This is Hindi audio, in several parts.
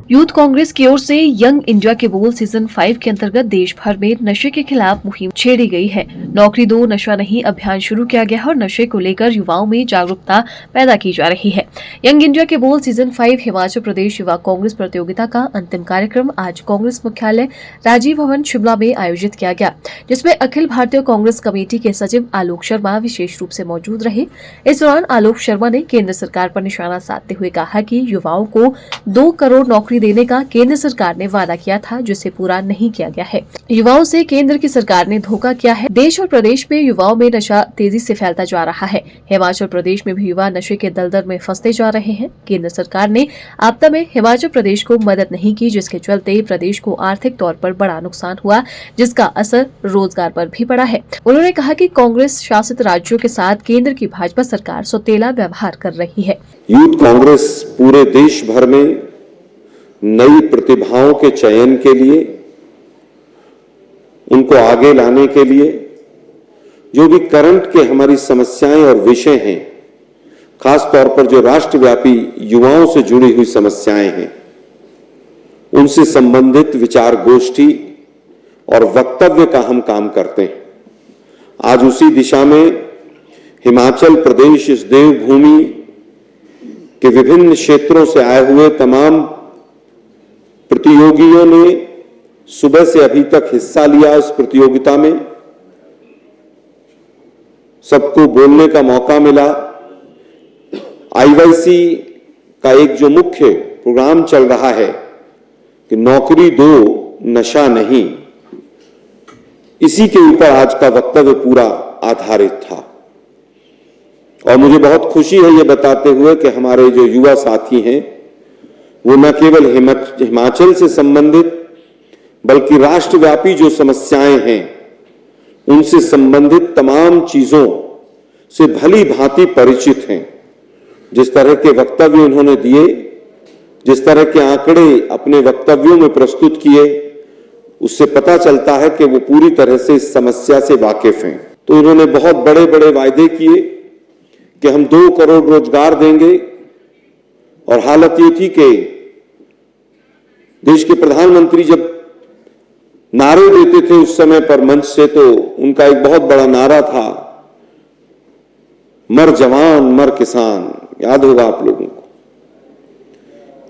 यूथ कांग्रेस की ओर से यंग इंडिया के बोल सीजन 5 के अंतर्गत देश भर में नशे के खिलाफ मुहिम छेड़ी गई है। नौकरी दो नशा नहीं अभियान शुरू किया गया है और नशे को लेकर युवाओं में जागरूकता पैदा की जा रही है। यंग इंडिया के बोल सीजन 5 हिमाचल प्रदेश युवा कांग्रेस प्रतियोगिता का अंतिम कार्यक्रम आज कांग्रेस मुख्यालय राजीव भवन शिमला में आयोजित किया गया, जिसमें अखिल भारतीय कांग्रेस कमेटी के सचिव आलोक शर्मा विशेष रूप से मौजूद रहे। इस दौरान आलोक शर्मा ने केंद्र सरकार पर निशाना साधते हुए कहा कि युवाओं को 2 करोड़ नौकरी देने का केंद्र सरकार ने वादा किया था, जिसे पूरा नहीं किया गया है। युवाओं से केंद्र की सरकार ने धोखा किया है। देश और प्रदेश में युवाओं में नशा तेजी से फैलता जा रहा है। हिमाचल प्रदेश में भी युवा नशे के दलदल में फंसते जा रहे हैं। केंद्र सरकार ने आपदा में हिमाचल प्रदेश को मदद नहीं की, जिसके चलते प्रदेश को आर्थिक तौर पर बड़ा नुकसान हुआ, जिसका असर रोजगार पर भी पड़ा है। उन्होंने कहा कि कांग्रेस शासित राज्यों के साथ केंद्र की भाजपा सरकार सौतेला व्यवहार कर रही है। यूथ कांग्रेस पूरे देश भर में नई प्रतिभाओं के चयन के लिए, उनको आगे लाने के लिए, जो भी करंट के हमारी समस्याएं और विषय हैं, खास तौर पर जो राष्ट्रव्यापी युवाओं से जुड़ी हुई समस्याएं हैं, उनसे संबंधित विचार गोष्ठी और वक्तव्य का हम काम करते हैं। आज उसी दिशा में हिमाचल प्रदेश इस देवभूमि के विभिन्न क्षेत्रों से आए हुए तमाम प्रतियोगियों ने सुबह से अभी तक हिस्सा लिया। इस प्रतियोगिता में सबको बोलने का मौका मिला। आईवाईसी का एक जो मुख्य प्रोग्राम चल रहा है कि नौकरी दो नशा नहीं, इसी के ऊपर आज का वक्तव्य पूरा आधारित था। और मुझे बहुत खुशी है ये बताते हुए कि हमारे जो युवा साथी हैं वो न केवल हिमाचल से संबंधित बल्कि राष्ट्रव्यापी जो समस्याएं हैं उनसे संबंधित तमाम चीजों से भली भांति परिचित हैं। जिस तरह के वक्तव्य उन्होंने दिए, जिस तरह के आंकड़े अपने वक्तव्यों में प्रस्तुत किए, उससे पता चलता है कि वो पूरी तरह से इस समस्या से वाकिफ हैं। तो उन्होंने बहुत बड़े बड़े वायदे किए कि हम 2 करोड़ रोजगार देंगे, और हालत ये थी कि देश के प्रधानमंत्री जब नारे देते थे उस समय पर मंच से, तो उनका एक बहुत बड़ा नारा था, मर जवान मर किसान। याद होगा आप लोगों को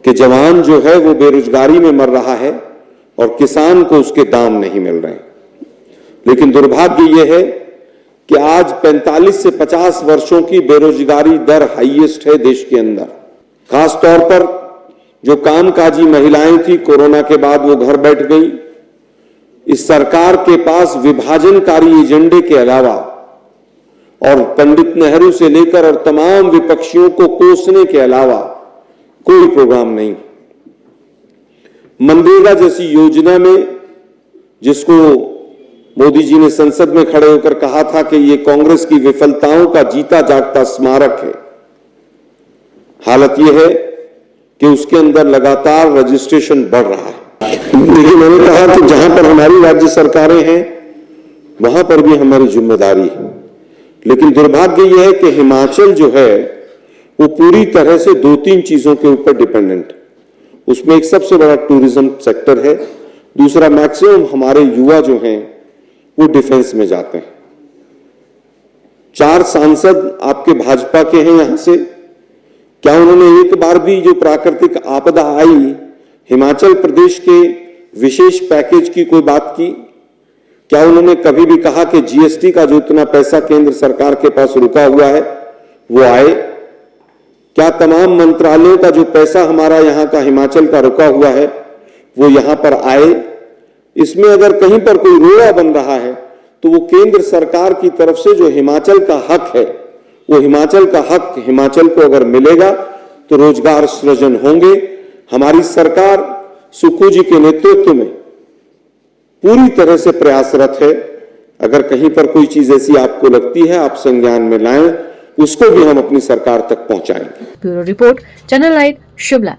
कि जवान जो है वो बेरोजगारी में मर रहा है और किसान को उसके दाम नहीं मिल रहे। लेकिन दुर्भाग्य यह है कि आज 45 से 50 वर्षों की बेरोजगारी दर हाईएस्ट है देश के अंदर। खास तौर पर जो कामकाजी महिलाएं थी, कोरोना के बाद वो घर बैठ गई। इस सरकार के पास विभाजनकारी एजेंडे के अलावा और पंडित नेहरू से लेकर और तमाम विपक्षियों को कोसने के अलावा कोई प्रोग्राम नहीं। मनरेगा जैसी योजना में, जिसको मोदी जी ने संसद में खड़े होकर कहा था कि ये कांग्रेस की विफलताओं का जीता जागता स्मारक है, हालत यह है कि उसके अंदर लगातार रजिस्ट्रेशन बढ़ रहा है। लेकिन मैंने कहा कि जहां पर हमारी राज्य सरकारें हैं वहां पर भी हमारी जिम्मेदारी है। लेकिन दुर्भाग्य यह है कि हिमाचल जो है वो पूरी तरह से 2-3 चीजों के ऊपर डिपेंडेंट। उसमें एक सबसे बड़ा टूरिज्म सेक्टर है, दूसरा मैक्सिमम हमारे युवा जो हैं वो डिफेंस में जाते हैं। 4 सांसद आपके भाजपा के हैं यहां से। क्या उन्होंने एक बार भी जो प्राकृतिक आपदा आई, हिमाचल प्रदेश के विशेष पैकेज की कोई बात की? क्या उन्होंने कभी भी कहा कि जीएसटी का जो इतना पैसा केंद्र सरकार के पास रुका हुआ है वो आए? क्या तमाम मंत्रालयों का जो पैसा हमारा यहां का हिमाचल का रुका हुआ है वो यहां पर आए? इसमें अगर कहीं पर कोई रोड़ा बन रहा है तो वो केंद्र सरकार की तरफ से जो हिमाचल का हक है, वो हिमाचल का हक हिमाचल को अगर मिलेगा तो रोजगार सृजन होंगे। हमारी सरकार सुक्खू जी के नेतृत्व में पूरी तरह से प्रयासरत है। अगर कहीं पर कोई चीज ऐसी आपको लगती है, आप संज्ञान में लाएं, उसको भी हम अपनी सरकार तक पहुंचाएंगे। Bureau report, channel 9 Shimla.